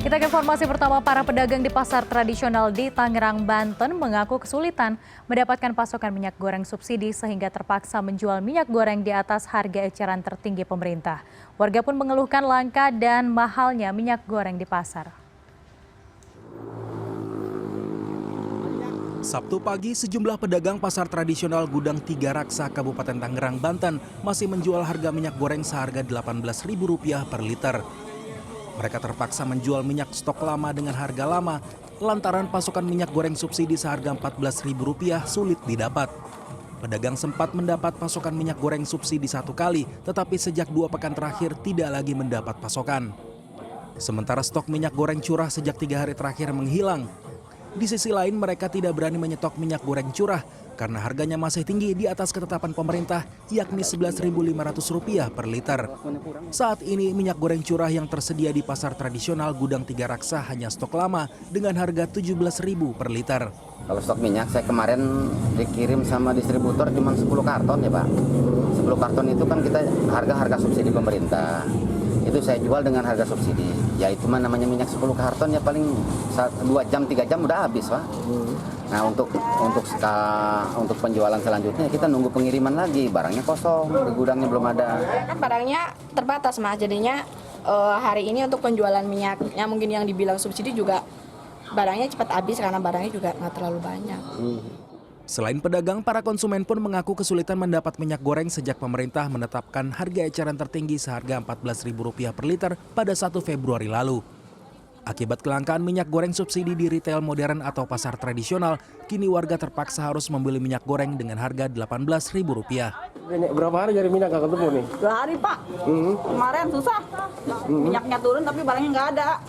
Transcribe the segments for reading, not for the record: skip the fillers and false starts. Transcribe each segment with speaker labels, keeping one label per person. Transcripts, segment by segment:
Speaker 1: Kita ke informasi pertama, para pedagang di pasar tradisional di Tangerang, Banten mengaku kesulitan mendapatkan pasokan minyak goreng subsidi sehingga terpaksa menjual minyak goreng di atas harga eceran tertinggi pemerintah. Warga pun mengeluhkan langka dan mahalnya minyak goreng di pasar.
Speaker 2: Sabtu pagi, sejumlah pedagang pasar tradisional Gudang Tiga Raksa, Kabupaten Tangerang, Banten masih menjual harga minyak goreng seharga Rp18.000 per liter. Mereka terpaksa menjual minyak stok lama dengan harga lama, lantaran pasokan minyak goreng subsidi seharga Rp14.000 sulit didapat. Pedagang sempat mendapat pasokan minyak goreng subsidi satu kali, tetapi sejak 2 pekan terakhir tidak lagi mendapat pasokan. Sementara stok minyak goreng curah sejak 3 hari terakhir menghilang. Di sisi lain, mereka tidak berani menyetok minyak goreng curah karena harganya masih tinggi di atas ketetapan pemerintah, yakni Rp11.500 per liter. Saat ini, minyak goreng curah yang tersedia di pasar tradisional Gudang Tiga Raksa hanya stok lama dengan harga Rp17.000 per liter.
Speaker 3: Kalau stok minyak, saya kemarin dikirim sama distributor cuma 10 karton ya Pak. 10 karton itu kan kita harga subsidi pemerintah. Itu saya jual dengan harga subsidi. Ya itu mah namanya minyak 10 karton ya paling 2 jam 3 jam udah habis Pak. Nah untuk penjualan selanjutnya kita nunggu pengiriman lagi, barangnya kosong, di gudangnya belum ada.
Speaker 4: Kan barangnya terbatas Mas, jadinya hari ini untuk penjualan minyaknya mungkin yang dibilang subsidi juga barangnya cepat habis karena barangnya juga nggak terlalu banyak.
Speaker 2: Selain pedagang, para konsumen pun mengaku kesulitan mendapat minyak goreng sejak pemerintah menetapkan harga eceran tertinggi seharga Rp14.000 per liter pada 1 Februari lalu. Akibat kelangkaan minyak goreng subsidi di retail modern atau pasar tradisional, kini warga terpaksa harus membeli minyak goreng dengan harga Rp18.000.
Speaker 5: Berapa hari jadi minyak nggak ketemu nih?
Speaker 6: 2 hari Pak, kemarin susah, minyaknya turun tapi barangnya nggak ada.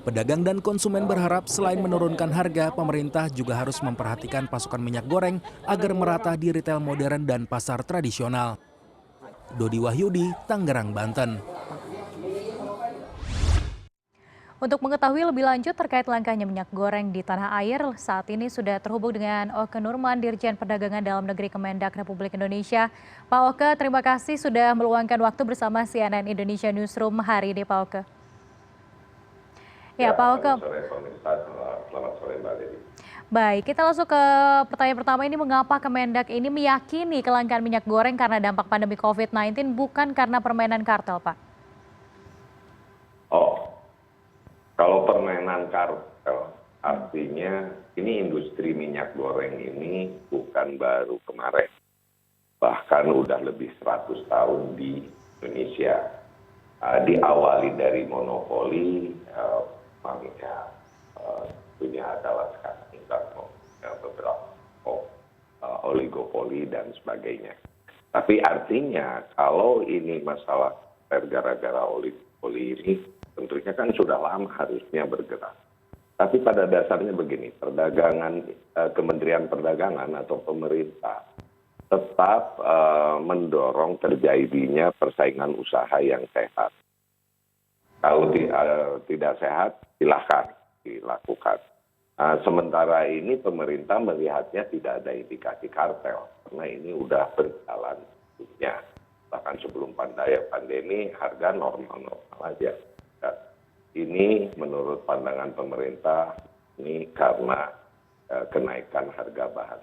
Speaker 2: Pedagang dan konsumen berharap selain menurunkan harga, pemerintah juga harus memperhatikan pasokan minyak goreng agar merata di retail modern dan pasar tradisional. Dodi Wahyudi, Tangerang, Banten.
Speaker 1: Untuk mengetahui lebih lanjut terkait langkahnya minyak goreng di tanah air, saat ini sudah terhubung dengan Oke Nurman, Dirjen Perdagangan Dalam Negeri Kemendak Republik Indonesia. Pak Oke, terima kasih sudah meluangkan waktu bersama CNN Indonesia Newsroom hari ini, Pak Oke. Ya, Pak Oke.
Speaker 7: Selamat sore Mbak Lady.
Speaker 1: Baik, kita langsung ke pertanyaan pertama ini, mengapa Kemendak ini meyakini kelangkaan minyak goreng karena dampak pandemi COVID-19 bukan karena permainan kartel, Pak?
Speaker 7: Oh, kalau permainan kartel, artinya ini industri minyak goreng ini bukan baru kemarin. Bahkan udah lebih 100 tahun di Indonesia. Diawali dari monopoli, punya adalah sekarang beberapa oligopoli dan sebagainya. Tapi artinya kalau ini masalah gara-gara oligopoli ini, tentunya kan sudah lama harusnya bergerak. Tapi pada dasarnya begini, Kementerian Perdagangan atau pemerintah tetap mendorong terjadinya persaingan usaha yang sehat. Kalau tidak sehat, silahkan dilakukan. Sementara ini pemerintah melihatnya tidak ada indikasi kartel, karena ini udah berjalan sebelumnya. Bahkan sebelum pandemi, harga normal-normal aja. Dan ini menurut pandangan pemerintah, ini karena kenaikan harga bahan.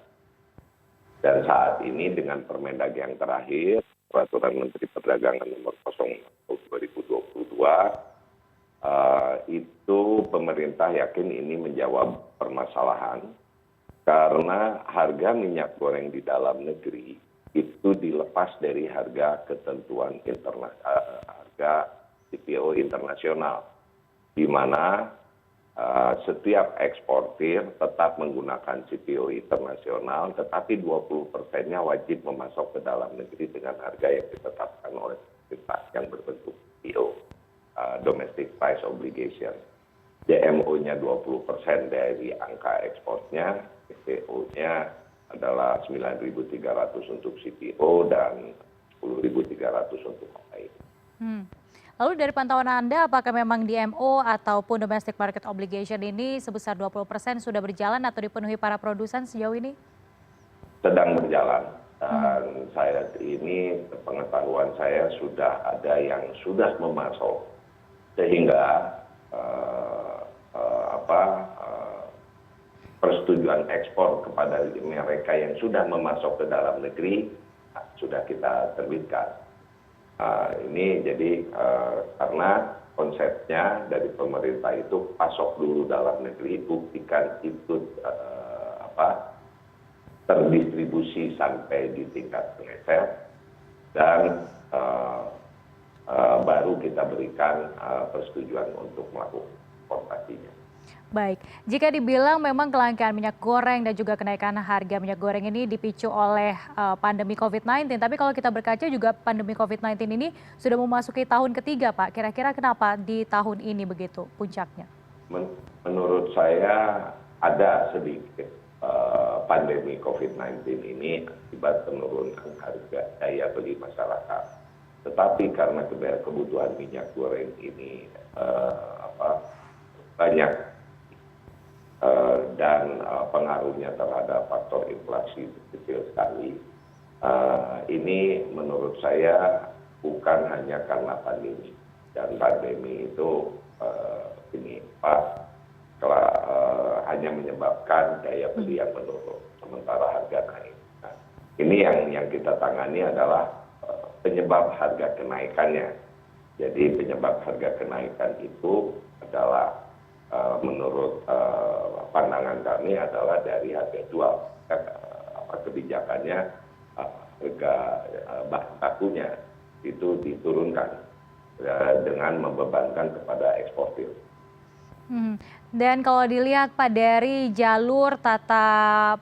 Speaker 7: Dan saat ini dengan Permendag yang terakhir, Peraturan Menteri Perdagangan Nomor 0 2022, itu pemerintah yakin ini menjawab permasalahan karena harga minyak goreng di dalam negeri itu dilepas dari harga ketentuan harga CPO internasional, di mana setiap eksportir tetap menggunakan CPO internasional, tetapi 20%-nya wajib memasok ke dalam negeri dengan harga yang ditetapkan oleh pemerintah yang berbentuk CPO, Domestic Price Obligation. DMO-nya 20% dari angka ekspornya, CPO-nya adalah 9.300 untuk CPO dan 10.300 untuk lain.
Speaker 1: Lalu dari pantauan Anda, apakah memang DMO ataupun Domestic Market Obligation ini sebesar 20% sudah berjalan atau dipenuhi para produsen sejauh ini?
Speaker 7: Sedang berjalan. Dan saya ini, pengetahuan saya sudah ada yang sudah memasok. Sehingga eh, apa persetujuan ekspor kepada mereka yang sudah memasok ke dalam negeri sudah kita terbitkan. Ini jadi karena konsepnya dari pemerintah itu pasok dulu dalam negeri, buktikan itu terdistribusi sampai di tingkat pengecer, dan baru kita berikan persetujuan untuk melakukan eksportasinya.
Speaker 1: Baik, jika dibilang memang kelangkaan minyak goreng dan juga kenaikan harga minyak goreng ini dipicu oleh pandemi COVID-19, tapi kalau kita berkaca juga pandemi COVID-19 ini sudah memasuki tahun ketiga, Pak. Kira-kira kenapa di tahun ini begitu puncaknya?
Speaker 7: Menurut saya ada sedikit pandemi COVID-19 ini akibat penurunan harga daya beli masyarakat. Tetapi karena kebutuhan minyak goreng ini banyak dan pengaruhnya terhadap faktor inflasi kecil sekali. Ini menurut saya bukan hanya karena pandemi, dan pandemi itu hanya menyebabkan daya beli yang menurun, sementara harga naik. Nah, ini yang kita tangani adalah penyebab harga kenaikannya. Jadi penyebab harga kenaikan itu adalah menurut pandangan kami adalah dari harga jual, kebijakannya harga bahan bakunya itu diturunkan dengan membebankan kepada eksportir.
Speaker 1: Dan kalau dilihat Pak dari jalur tata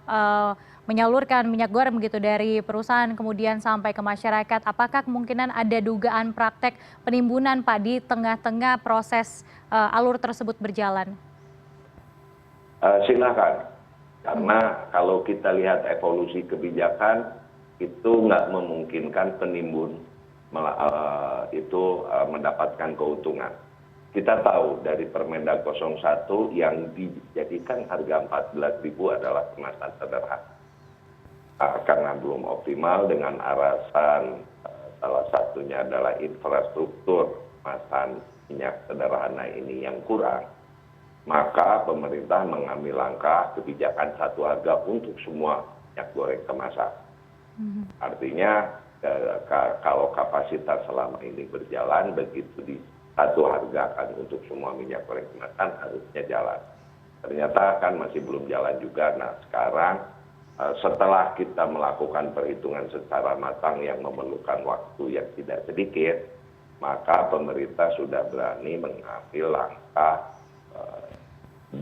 Speaker 1: menyalurkan minyak goreng begitu dari perusahaan kemudian sampai ke masyarakat, apakah kemungkinan ada dugaan praktek penimbunan Pak di tengah-tengah proses alur tersebut berjalan?
Speaker 7: Silakan, karena kalau kita lihat evolusi kebijakan itu nggak memungkinkan penimbun itu mendapatkan keuntungan. Kita tahu dari Permendag 01 yang dijadikan harga 14.000 adalah kemasan sederhana. Karena belum optimal dengan alasan salah satunya adalah infrastruktur kemasan minyak sederhana ini yang kurang, maka pemerintah mengambil langkah kebijakan satu harga untuk semua minyak goreng kemasan. Artinya kalau kapasitas selama ini berjalan, begitu di satu harga kan untuk semua minyak goreng kemasan harusnya jalan. Ternyata kan masih belum jalan juga. Nah sekarang setelah kita melakukan perhitungan secara matang yang memerlukan waktu yang tidak sedikit, maka pemerintah sudah berani mengambil langkah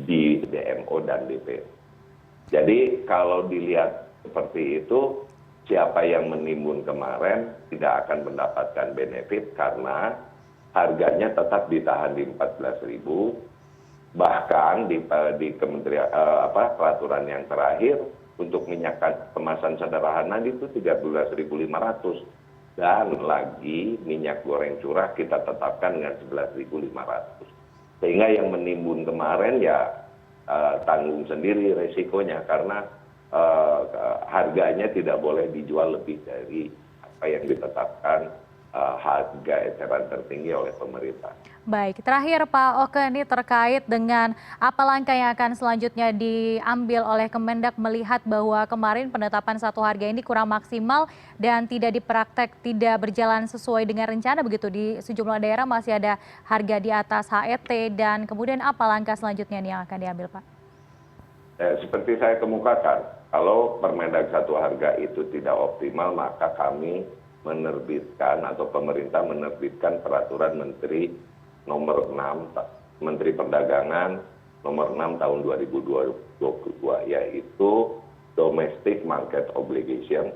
Speaker 7: di DMO dan DPO. Jadi kalau dilihat seperti itu, siapa yang menimbun kemarin tidak akan mendapatkan benefit karena harganya tetap ditahan di 14.000, bahkan di kementerian peraturan yang terakhir untuk minyak kemasan sederhana itu 13.500, dan lagi minyak goreng curah kita tetapkan dengan 11.500. Sehingga yang menimbun kemarin ya tanggung sendiri resikonya, karena harganya tidak boleh dijual lebih dari apa yang ditetapkan harga eceran tertinggi oleh pemerintah.
Speaker 1: Baik, terakhir Pak Oke, ini terkait dengan apa langkah yang akan selanjutnya diambil oleh Kemendak melihat bahwa kemarin penetapan satu harga ini kurang maksimal dan tidak dipraktek, tidak berjalan sesuai dengan rencana begitu, di sejumlah daerah masih ada harga di atas HET, dan kemudian apa langkah selanjutnya yang akan diambil Pak?
Speaker 7: Seperti saya kemukakan, kalau Permendag satu harga itu tidak optimal, maka kami menerbitkan atau pemerintah menerbitkan peraturan Menteri nomor 6, Menteri Perdagangan nomor 6 tahun 2022, yaitu domestic market obligation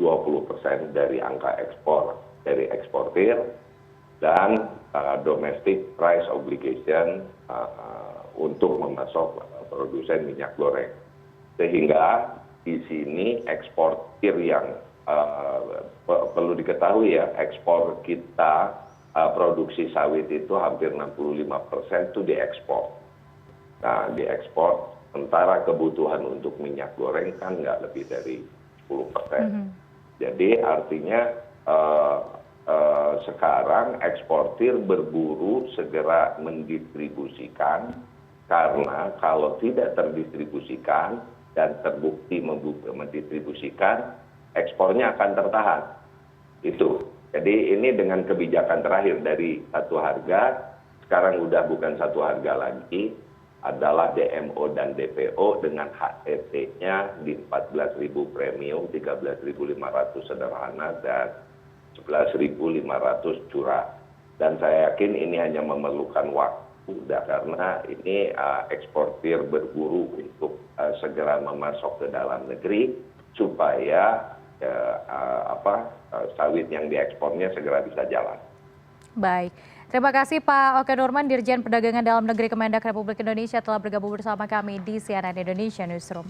Speaker 7: 20% dari angka ekspor dari eksportir, dan domestic price obligation untuk memasok produsen minyak goreng. Sehingga di sini eksportir yang perlu diketahui ya, ekspor kita produksi sawit itu hampir 65% itu diekspor. Nah, diekspor, sementara kebutuhan untuk minyak goreng kan nggak lebih dari 10%. Jadi artinya sekarang eksportir berburu segera mendistribusikan, karena kalau tidak terdistribusikan dan terbukti mendistribusikan, ekspornya akan tertahan. Itu. Jadi ini dengan kebijakan terakhir dari satu harga, sekarang udah bukan satu harga lagi, adalah DMO dan DPO dengan HET-nya di 14.000 premium, 13.500 sederhana, dan 11.500 curah. Dan saya yakin ini hanya memerlukan waktu, karena ini eksportir berburu untuk segera memasok ke dalam negeri supaya sawit yang diekspornya segera bisa jalan.
Speaker 1: Baik, terima kasih Pak Oke Nurman, Dirjen Perdagangan Dalam Negeri Kemendak Republik Indonesia telah bergabung bersama kami di CNN Indonesia Newsroom.